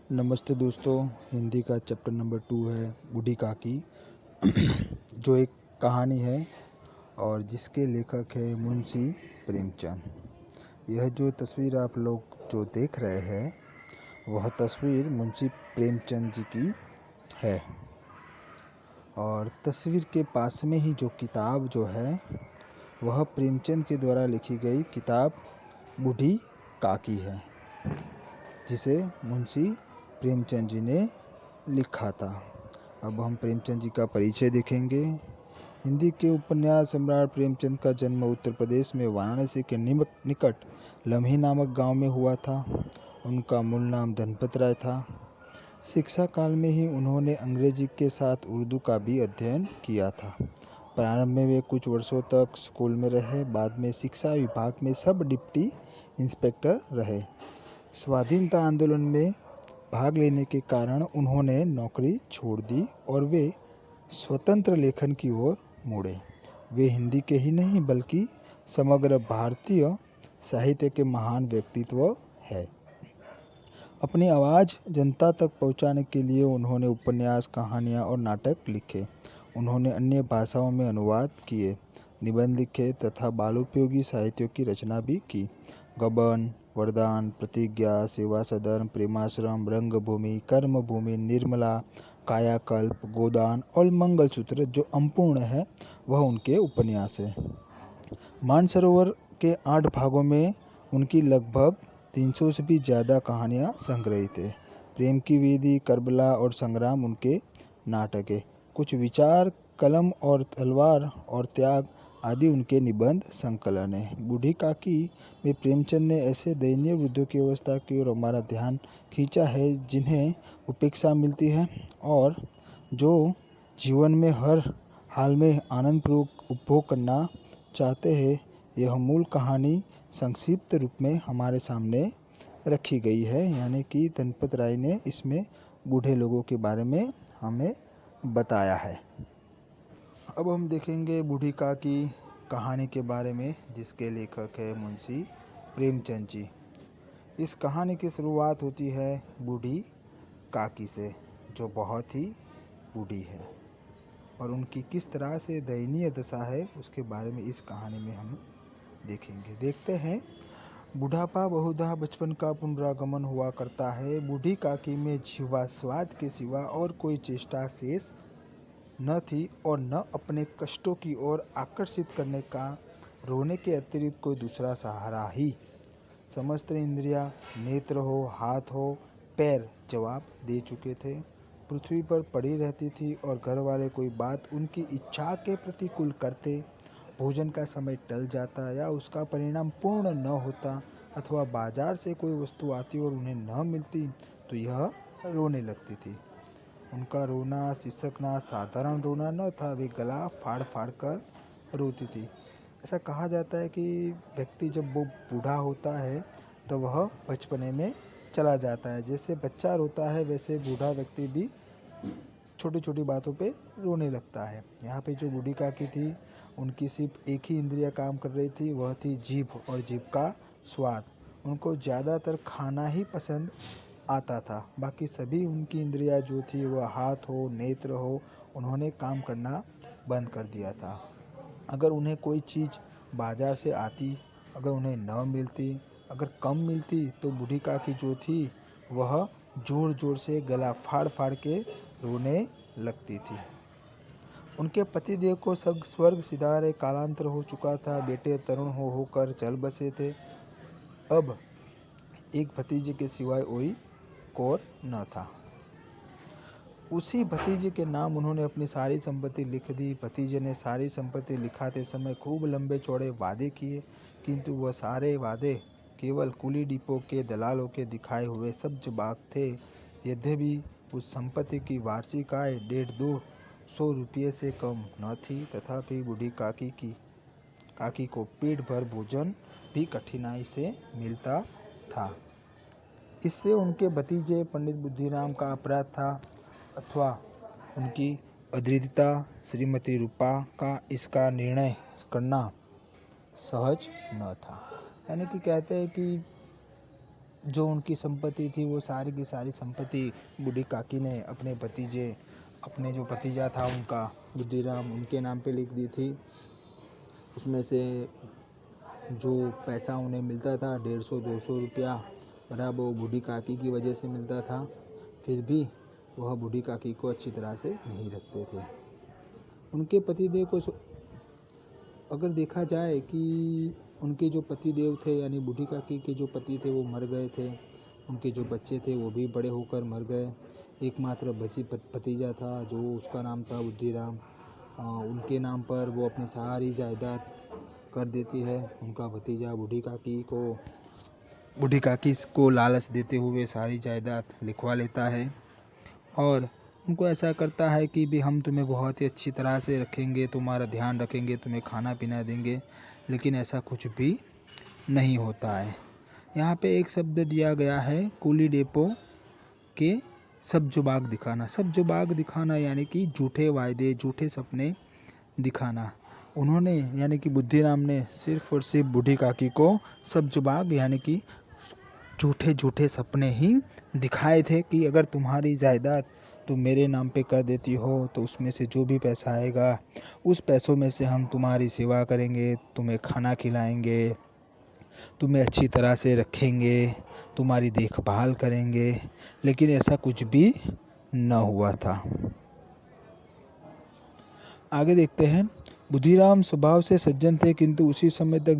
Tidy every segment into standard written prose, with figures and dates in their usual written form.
नमस्ते दोस्तों। हिंदी का चैप्टर नंबर 2 है बूढ़ी काकी जो एक कहानी है और जिसके लेखक है मुंशी प्रेमचंद। यह जो तस्वीर आप लोग जो देख रहे हैं वह तस्वीर मुंशी प्रेमचंद जी की है और तस्वीर के पास में ही जो किताब जो है वह प्रेमचंद के द्वारा लिखी गई किताब बूढ़ी काकी है, जिसे मुंशी प्रेमचंद जी ने लिखा था। अब हम प्रेमचंद जी का परिचय देखेंगे। हिंदी के उपन्यास सम्राट प्रेमचंद का जन्म उत्तर प्रदेश में वाराणसी के निकट लम्ही नामक गांव में हुआ था। उनका मूल नाम धनपत राय था। शिक्षा काल में ही उन्होंने अंग्रेजी के साथ उर्दू का भी अध्ययन किया था। प्रारंभ में वे कुछ वर्षों तक स्कूल में रहे, बाद में शिक्षा विभाग में सब डिप्टी इंस्पेक्टर रहे। स्वाधीनता आंदोलन में भाग लेने के कारण उन्होंने नौकरी छोड़ दी और वे स्वतंत्र लेखन की ओर मुड़े। वे हिंदी के ही नहीं बल्कि समग्र भारतीय साहित्य के महान व्यक्तित्व है। अपनी आवाज़ जनता तक पहुंचाने के लिए उन्होंने उपन्यास, कहानियां और नाटक लिखे। उन्होंने अन्य भाषाओं में अनुवाद किए, निबंध लिखे तथा बालोपयोगी साहित्यों की रचना भी की। गबन, वरदान, प्रतिज्ञा, सेवा सदन, प्रेमाश्रम, रंगभूमि, कर्मभूमि, निर्मला, कायाकल्प, गोदान और मंगलसूत्र जो अपूर्ण है वह उनके उपन्यास है। मानसरोवर के 8 भागों में उनकी लगभग 300 से भी ज़्यादा कहानियाँ संग्रहित है। प्रेम की वेदी, करबला और संग्राम उनके नाटक है। कुछ विचार, कलम और तलवार और त्याग आदि उनके निबंध संकलन है। बूढ़ी काकी में प्रेमचंद ने ऐसे दयनीय वृद्धों की अवस्था की ओर हमारा ध्यान खींचा है जिन्हें उपेक्षा मिलती है और जो जीवन में हर हाल में आनंदपूर्वक उपभोग करना चाहते हैं। यह मूल कहानी संक्षिप्त रूप में हमारे सामने रखी गई है, यानी कि धनपत राय ने इसमें बूढ़े लोगों के बारे में हमें बताया है। अब हम देखेंगे बूढ़ी काकी कहानी के बारे में, जिसके लेखक है मुंशी प्रेमचंद जी। इस कहानी की शुरुआत होती है बूढ़ी काकी से, जो बहुत ही बूढ़ी है और उनकी किस तरह से दयनीय दशा है उसके बारे में इस कहानी में हम देखेंगे। देखते हैं। बुढ़ापा बहुधा बचपन का पुनरागमन हुआ करता है। बूढ़ी काकी में जीवा स्वाद के सिवा और कोई चेष्टा शेष न थी और न अपने कष्टों की ओर आकर्षित करने का रोने के अतिरिक्त कोई दूसरा सहारा ही। समस्त इंद्रियां, नेत्र हो, हाथ हो, पैर जवाब दे चुके थे। पृथ्वी पर पड़ी रहती थी और घर वाले कोई बात उनकी इच्छा के प्रतिकूल करते, भोजन का समय टल जाता या उसका परिणाम पूर्ण न होता अथवा बाजार से कोई वस्तु आती और उन्हें न मिलती तो यह रोने लगती थी। उनका रोना, सिसकना साधारण रोना न था, वे गला फाड़ फाड़ कर रोती थी। ऐसा कहा जाता है कि व्यक्ति जब वो बूढ़ा होता है तो वह बचपने में चला जाता है। जैसे बच्चा रोता है वैसे बूढ़ा व्यक्ति भी छोटी छोटी बातों पे रोने लगता है। यहाँ पे जो बूढ़ी काकी थी उनकी सिर्फ एक ही इंद्रिय काम कर रही थी, वह थी जीभ और जीभ का स्वाद। उनको ज़्यादातर खाना ही पसंद आता था। बाकी सभी उनकी इंद्रियां जो थी वह हाथ हो, नेत्र हो, उन्होंने काम करना बंद कर दिया था। अगर उन्हें कोई चीज़ बाजार से आती, अगर उन्हें न मिलती, अगर कम मिलती तो बूढ़ी काकी जो थी वह जोर जोर से गला फाड़ फाड़ के रोने लगती थी। उनके पतिदेव को सग स्वर्ग सिधारे कालांतर हो चुका था। बेटे तरुण हो होकर चल बसे थे। अब एक भतीजे के सिवाय कोई और न था। उसी भतीजे के नाम उन्होंने अपनी सारी संपत्ति लिख दी। भतीजे ने सारी संपत्ति लिखाते समय खूब लंबे चौड़े वादे किए, किंतु वह सारे वादे केवल कुली डिपो के दलालों के दिखाए हुए सब्ज बाग थे। यद्यपि उस संपत्ति की वार्षिक आय 150-200 रुपये से कम न थी, तथापि बूढ़ी काकी को पेट भर भोजन भी कठिनाई से मिलता था। इससे उनके भतीजे पंडित बुद्धिराम का अपराध था अथवा उनकी अद्वितीयता श्रीमती रूपा का इसका निर्णय करना सहज न था। यानी कि कहते हैं कि जो उनकी संपत्ति थी वो सारी की सारी संपत्ति बूढ़ी काकी ने अपने जो भतीजा था उनका बुद्धिराम, उनके नाम पे लिख दी थी। उसमें से जो पैसा उन्हें मिलता था 150-200 रुपया बराबर, वो बूढ़ी काकी की वजह से मिलता था। फिर भी वह बूढ़ी काकी को अच्छी तरह से नहीं रखते थे। उनके पतिदेव को अगर देखा जाए कि उनके जो पतिदेव थे यानी बूढ़ी काकी के जो पति थे वो मर गए थे, उनके जो बच्चे थे वो भी बड़े होकर मर गए। एकमात्र भतीजा था जो उसका नाम था बुद्धिराम, उनके नाम पर वो अपनी सारी जायदाद कर देती है। उनका भतीजा बूढ़ी काकी को लालच देते हुए सारी जायदाद लिखवा लेता है और उनको ऐसा करता है कि भी हम तुम्हें बहुत ही अच्छी तरह से रखेंगे, तुम्हारा ध्यान रखेंगे, तुम्हें खाना पीना देंगे। लेकिन ऐसा कुछ भी नहीं होता है। यहाँ पे एक शब्द दिया गया है कूली डेपो के सब जुबाग दिखाना यानी कि झूठे वायदे, झूठे सपने दिखाना। उन्होंने यानी कि बुद्धिराम ने सिर्फ और सिर्फ बूढ़ी काकी को सब जुबाग यानी कि झूठे सपने ही दिखाए थे कि अगर तुम्हारी जायदाद तुम मेरे नाम पे कर देती हो तो उसमें से जो भी पैसा आएगा उस पैसों में से हम तुम्हारी सेवा करेंगे, तुम्हें खाना खिलाएंगे, तुम्हें अच्छी तरह से रखेंगे, तुम्हारी देखभाल करेंगे। लेकिन ऐसा कुछ भी न हुआ था। आगे देखते हैं। बुद्धिराम स्वभाव से सज्जन थे, किंतु उसी समय तक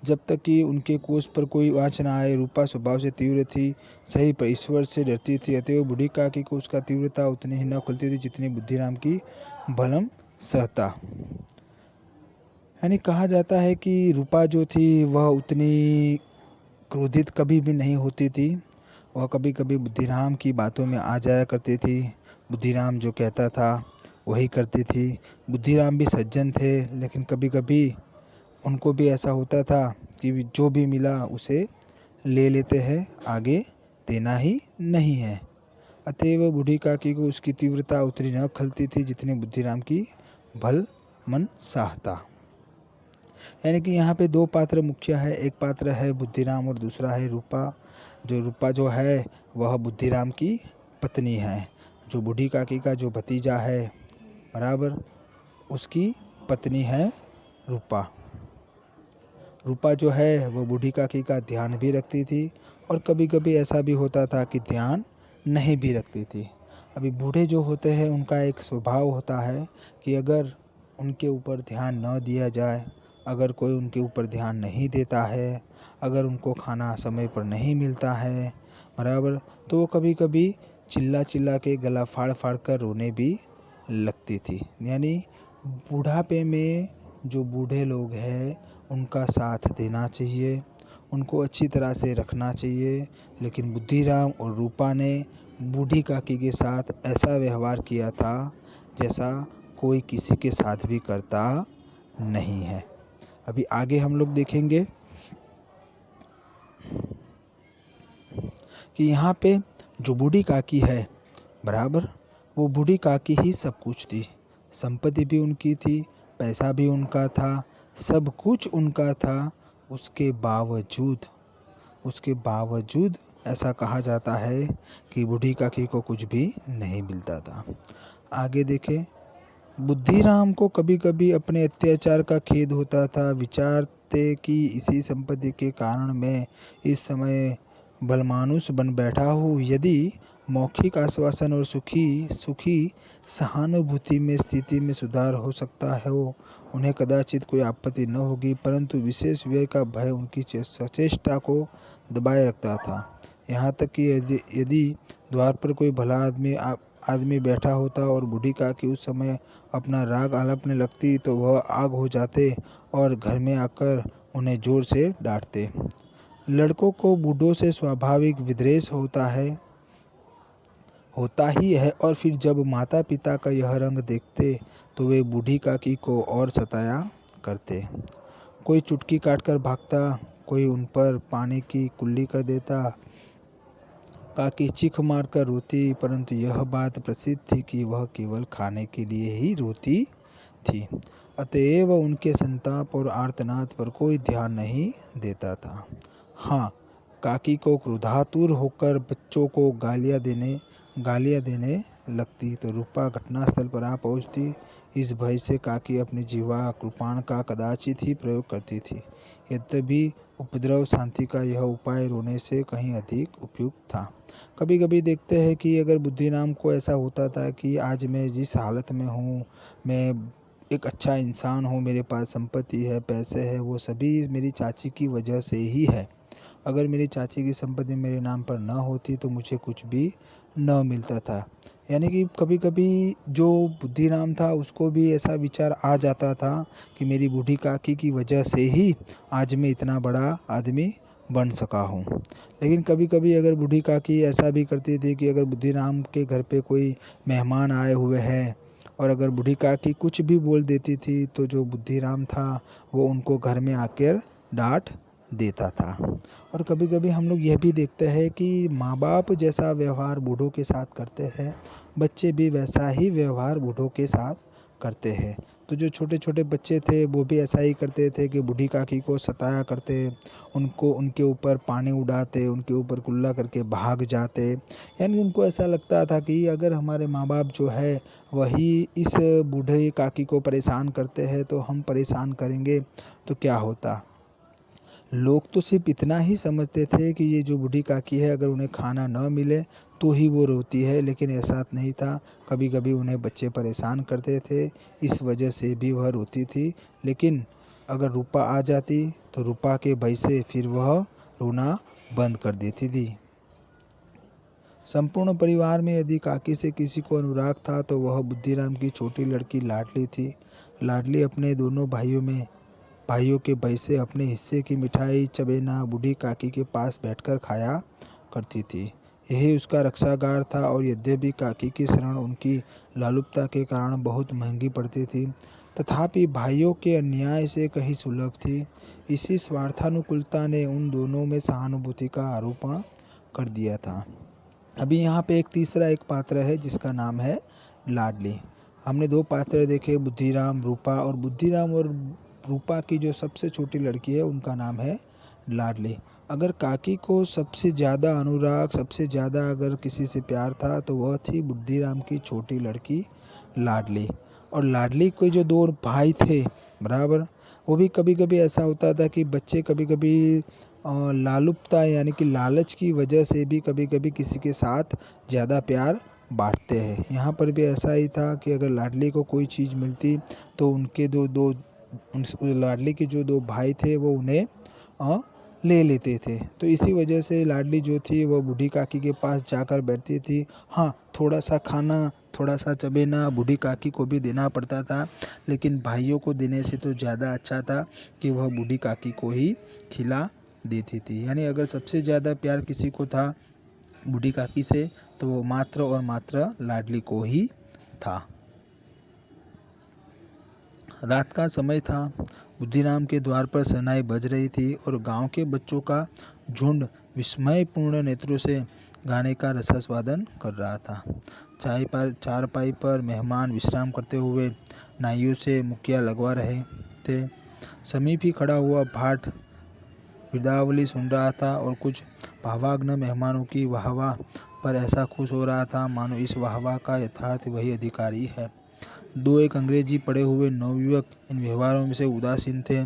जब तक कि उनके कोष पर कोई आँच न आए। रूपा स्वभाव से तीव्र थी, सही पर ईश्वर से डरती थी, अतएव बूढ़ी काकी को उसका तीव्रता उतनी ही न खुलती थी जितनी बुद्धिराम की भलम सहता। यानी कहा जाता है कि रूपा जो थी वह उतनी क्रोधित कभी भी नहीं होती थी। वह कभी कभी बुद्धिराम की बातों में आ जाया करती थी, बुद्धिराम जो कहता था वही करती थी। बुद्धिराम भी सज्जन थे, लेकिन कभी कभी उनको भी ऐसा होता था कि जो भी मिला उसे ले लेते हैं, आगे देना ही नहीं है। अतएव बूढ़ी काकी को उसकी तीव्रता उतनी न खलती थी जितनी बुद्धिराम की भल मन साहता। यानी कि यहाँ पे दो पात्र मुख्य है, एक पात्र है बुद्धिराम और दूसरा है रूपा। रूपा जो है वह बुद्धिराम की पत्नी है। जो बूढ़ी काकी का जो भतीजा है बराबर, उसकी पत्नी है रूपा। रूपा जो है वो बूढ़ी काकी का ध्यान भी रखती थी और कभी कभी ऐसा भी होता था कि ध्यान नहीं भी रखती थी। अभी बूढ़े जो होते हैं उनका एक स्वभाव होता है कि अगर उनके ऊपर ध्यान न दिया जाए, अगर कोई उनके ऊपर ध्यान नहीं देता है, अगर उनको खाना समय पर नहीं मिलता है बराबर, तो वो कभी कभी चिल्ला के गला फाड़ कर रोने भी लगती थी। यानी बुढ़ापे में जो बूढ़े लोग हैं उनका साथ देना चाहिए, उनको अच्छी तरह से रखना चाहिए। लेकिन बुद्धिराम और रूपा ने बूढ़ी काकी के साथ ऐसा व्यवहार किया था जैसा कोई किसी के साथ भी करता नहीं है। अभी आगे हम लोग देखेंगे कि यहाँ पे जो बूढ़ी काकी है बराबर, वो बूढ़ी काकी ही सब कुछ थी। संपत्ति भी उनकी थी, पैसा भी उनका था, सब कुछ उनका था। उसके बावजूद ऐसा कहा जाता है कि बूढ़ी काकी को कुछ भी नहीं मिलता था। आगे देखें। बुद्धिराम को कभी कभी अपने अत्याचार का खेद होता था। विचारते कि इसी संपत्ति के कारण मैं इस समय बलमानुस बन बैठा हूँ। यदि मौखिक आश्वासन और सुखी सहानुभूति में स्थिति में सुधार हो सकता है, उन्हें कदाचित कोई आपत्ति न होगी, परंतु विशेष व्यय का भय उनकी सचेष्टा को दबाए रखता था। यहाँ तक कि यदि द्वार पर कोई भला आदमी बैठा होता और बूढ़ी काकी उस समय अपना राग आलपने लगती तो वह आग हो जाते और घर में आकर उन्हें जोर से डांटते। लड़कों को बूढ़ों से स्वाभाविक विद्वेष होता ही है, और फिर जब माता पिता का यह रंग देखते तो वे बूढ़ी काकी को और सताया करते। कोई चुटकी काटकर भागता, कोई उन पर पानी की कुल्ली कर देता। काकी चीख मारकर रोती, परंतु यह बात प्रसिद्ध थी कि वह केवल खाने के लिए ही रोती थी, अतएव उनके संताप और आर्तनाद पर कोई ध्यान नहीं देता था। हाँ, काकी को क्रोधातुर होकर बच्चों को गालियाँ देने लगती तो रूपा घटनास्थल पर आ पहुंचती। इस भय से काकी अपनी जीवा कृपाण का कदाचित ही प्रयोग करती थी। यद्यपि उपद्रव शांति का यह उपाय रोने से कहीं अधिक उपयुक्त था। कभी कभी देखते हैं कि अगर बुद्धिराम को ऐसा होता था कि आज मैं जिस हालत में हूँ, मैं एक अच्छा इंसान हूँ, मेरे पास संपत्ति है, पैसे है, वो सभी मेरी चाची की वजह से ही है। अगर मेरी चाची की संपत्ति मेरे नाम पर न होती तो मुझे कुछ भी न मिलता था। यानी कि कभी कभी जो बुद्धिराम था उसको भी ऐसा विचार आ जाता था कि मेरी बूढ़ी काकी की वजह से ही आज मैं इतना बड़ा आदमी बन सका हूँ। लेकिन कभी कभी अगर बूढ़ी काकी ऐसा भी करती थी कि अगर बुद्धिराम के घर पे कोई मेहमान आए हुए हैं और अगर बूढ़ी काकी कुछ भी बोल देती थी तो जो बुद्धिराम था वो उनको घर में आकर डांट देता था। और कभी कभी हम लोग यह भी देखते हैं कि माँ बाप जैसा व्यवहार बूढ़ों के साथ करते हैं, बच्चे भी वैसा ही व्यवहार बूढ़ों के साथ करते हैं। तो जो छोटे छोटे बच्चे थे वो भी ऐसा ही करते थे कि बूढ़ी काकी को सताया करते, उनको उनके ऊपर पानी उड़ाते, उनके ऊपर कुल्ला करके भाग जाते। यानी उनको ऐसा लगता था कि अगर हमारे माँ बाप जो है वही इस बूढ़े काकी को परेशान करते हैं तो हम परेशान करेंगे तो क्या होता। लोग तो सिर्फ इतना ही समझते थे कि ये जो बूढ़ी काकी है अगर उन्हें खाना न मिले तो ही वो रोती है, लेकिन ऐसा नहीं था। कभी कभी उन्हें बच्चे परेशान करते थे, इस वजह से भी वह रोती थी। लेकिन अगर रूपा आ जाती तो रूपा के भय से फिर वह रोना बंद कर देती थी। संपूर्ण परिवार में यदि काकी से किसी को अनुराग था तो वह बुद्धिराम की छोटी लड़की लाडली थी। लाडली अपने दोनों भाइयों के भय से अपने हिस्से की मिठाई चबेना बूढ़ी काकी के पास बैठकर खाया करती थी। यही उसका रक्षागार था। और यद्यपि काकी की शरण उनकी लालुपता के कारण बहुत महंगी पड़ती थी, तथापि भाइयों के अन्याय से कहीं सुलभ थी। इसी स्वार्थानुकूलता ने उन दोनों में सहानुभूति का आरोपण कर दिया था। अभी यहाँ पे एक पात्र है जिसका नाम है लाडली। हमने दो पात्र देखे, बुद्धिराम रूपा, और बुद्धिराम और रूपा की जो सबसे छोटी लड़की है उनका नाम है लाडली। अगर काकी को सबसे ज़्यादा अनुराग, सबसे ज़्यादा अगर किसी से प्यार था तो वह थी बुद्धिराम की छोटी लड़की लाडली। और लाडली के जो दो भाई थे बराबर, वो भी कभी कभी ऐसा होता था कि बच्चे कभी कभी लालुपता यानी कि लालच की वजह से भी कभी कभी किसी के साथ ज़्यादा प्यार बांटते हैं। यहाँ पर भी ऐसा ही था कि अगर लाडली को कोई चीज़ मिलती तो उनके लाडली के जो दो भाई थे वो उन्हें ले लेते थे। तो इसी वजह से लाडली जो थी वो बूढ़ी काकी के पास जाकर बैठती थी। हाँ, थोड़ा सा खाना, थोड़ा सा चबेना बूढ़ी काकी को भी देना पड़ता था, लेकिन भाइयों को देने से तो ज़्यादा अच्छा था कि वह बूढ़ी काकी को ही खिला देती थी। यानी अगर सबसे ज़्यादा प्यार किसी को था बूढ़ी काकी से तो वो मात्र और मात्र लाडली को ही था। रात का समय था। बुद्धिराम के द्वार पर शहनाई बज रही थी और गांव के बच्चों का झुंड विस्मयपूर्ण नेत्रों से गाने का रसास्वादन कर रहा था। चारपाई पर मेहमान विश्राम करते हुए नाइयों से मुक्कियाँ लगवा रहे थे। समीप ही खड़ा हुआ भाट बिरदावली सुन रहा था और कुछ भावाग्न मेहमानों की वाहवाह पर ऐसा खुश हो रहा था मानो इस वाहवाह का यथार्थ वही अधिकारी है। दो एक अंग्रेजी पढ़े हुए नवयुवक इन व्यवहारों से उदासीन थे।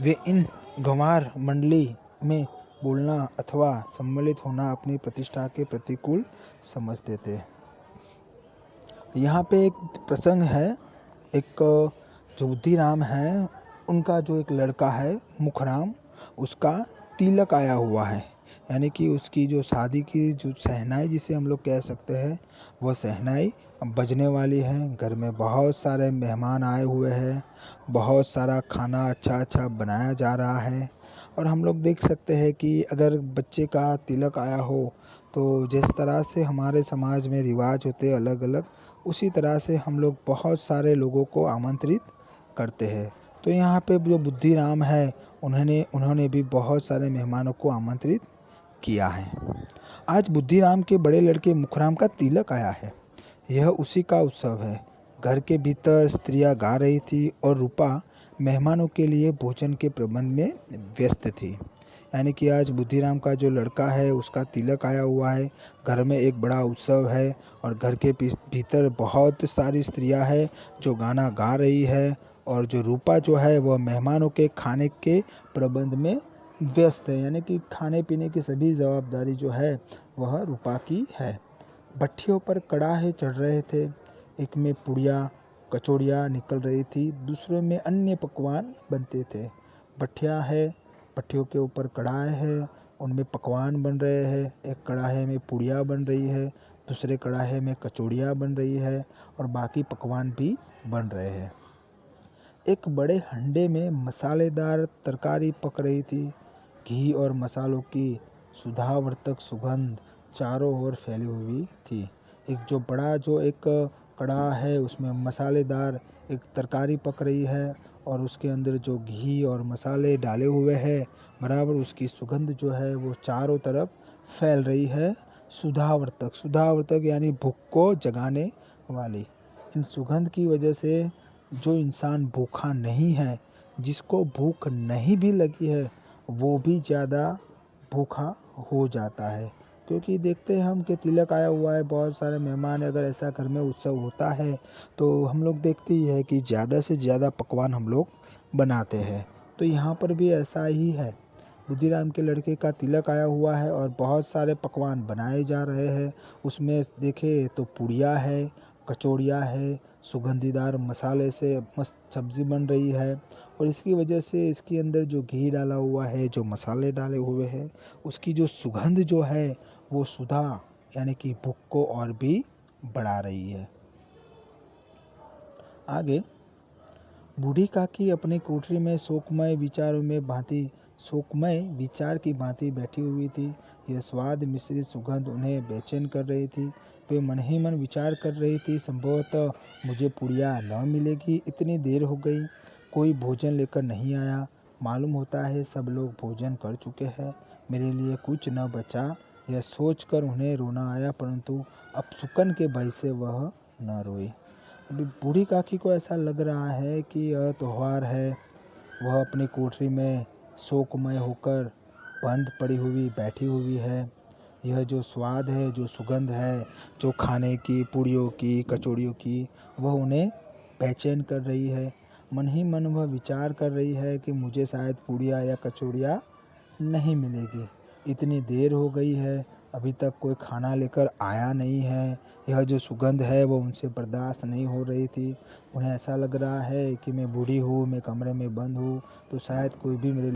वे इन गंवार मंडली में बोलना अथवा सम्मिलित होना अपनी प्रतिष्ठा के प्रतिकूल समझते थे। यहाँ पे एक प्रसंग है, एक जो बुद्धिराम है उनका जो एक लड़का है मुखराम, उसका तिलक आया हुआ है। यानी कि उसकी जो शादी की जो शहनाई जिसे हम लोग कह सकते हैं वह शहनाई बजने वाली है। घर में बहुत सारे मेहमान आए हुए हैं, बहुत सारा खाना अच्छा अच्छा बनाया जा रहा है। और हम लोग देख सकते हैं कि अगर बच्चे का तिलक आया हो तो जिस तरह से हमारे समाज में रिवाज होते हैं अलग अलग, उसी तरह से हम लोग बहुत सारे लोगों को आमंत्रित करते हैं। तो यहाँ पे जो बुद्धिराम है उन्होंने भी बहुत सारे मेहमानों को आमंत्रित किया है। आज बुद्धिराम के बड़े लड़के मुखराम का तिलक आया है। यह उसी का उत्सव है। घर के भीतर स्त्रियां गा रही थी और रूपा मेहमानों के लिए भोजन के प्रबंध में व्यस्त थी। यानी कि आज बुद्धिराम का जो लड़का है उसका तिलक आया हुआ है। घर में एक बड़ा उत्सव है और घर के भीतर बहुत सारी स्त्रियां हैं जो गाना गा रही है, और जो रूपा जो है वह मेहमानों के खाने के प्रबंध में व्यस्त है, यानी कि खाने पीने की सभी जवाबदारी जो है वह रूपा की है। भट्ठियों पर कड़ाहे चढ़ रहे थे, एक में पुड़िया कचौड़ियाँ निकल रही थी, दूसरों में अन्य पकवान बनते थे। भट्ठियाँ है, भट्ठियों के ऊपर कड़ाहे है, उनमें पकवान बन रहे हैं। एक कड़ाहे में पुड़िया बन रही है, दूसरे कड़ाहे में कचौड़ियाँ बन रही है और बाकी पकवान भी बन रहे हैं। एक बड़े हंडे में मसालेदार तरकारी पक रही थी। घी और मसालों की सुधावर्तक सुगंध चारों ओर फैली हुई थी। एक कड़ा है उसमें मसालेदार एक तरकारी पक रही है और उसके अंदर जो घी और मसाले डाले हुए हैं बराबर उसकी सुगंध जो है वो चारों तरफ फैल रही है। सुधावर्तक यानी भूख को जगाने वाली। इन सुगंध की वजह से जो इंसान भूखा नहीं है, जिसको भूख नहीं भी लगी है, वो भी ज़्यादा भूखा हो जाता है। क्योंकि देखते हैं हम कि तिलक आया हुआ है, बहुत सारे मेहमान, अगर ऐसा घर में उत्सव होता है तो हम लोग देखते ही है कि ज़्यादा से ज़्यादा पकवान हम लोग बनाते हैं। तो यहाँ पर भी ऐसा ही है। बुद्धिराम के लड़के का तिलक आया हुआ है और बहुत सारे पकवान बनाए जा रहे हैं। उसमें देखे तो पुड़िया है, कचौड़ियाँ है, सुगंधीदार मसाले से मस्त सब्ज़ी बन रही है और इसकी वजह से इसके अंदर जो घी डाला हुआ है, जो मसाले डाले हुए हैं, उसकी जो सुगंध जो है वो सुधा यानी कि भूख को और भी बढ़ा रही है। आगे बूढ़ी काकी अपनी कोठरी में शोकमय विचार की भांति बैठी हुई थी। यह स्वाद मिश्रित सुगंध उन्हें बेचैन कर रही थी। वे मन ही मन विचार कर रही थी, संभवतः मुझे पुड़िया न मिलेगी, इतनी देर हो गई, कोई भोजन लेकर नहीं आया। मालूम होता है सब लोग भोजन कर चुके हैं, मेरे लिए कुछ न बचा। यह सोचकर उन्हें रोना आया, परंतु अपशुकन के भय से वह न रोई। अभी बूढ़ी काकी को ऐसा लग रहा है कि यह त्योहार है। वह अपनी कोठरी में शोकमय होकर बंद पड़ी हुई बैठी हुई है। यह जो स्वाद है, जो सुगंध है, जो खाने की पूड़ियों की कचौड़ियों की, वह उन्हें बेचैन कर रही है। मन ही मन वह विचार कर रही है कि मुझे शायद पूड़िया या कचौड़ियाँ नहीं मिलेगी, इतनी देर हो गई है, अभी तक कोई खाना लेकर आया नहीं है। यह जो सुगंध है वो उनसे बर्दाश्त नहीं हो रही थी। उन्हें ऐसा लग रहा है कि मैं बूढ़ी हूँ, मैं कमरे में बंद हूँ, तो शायद कोई भी मेरे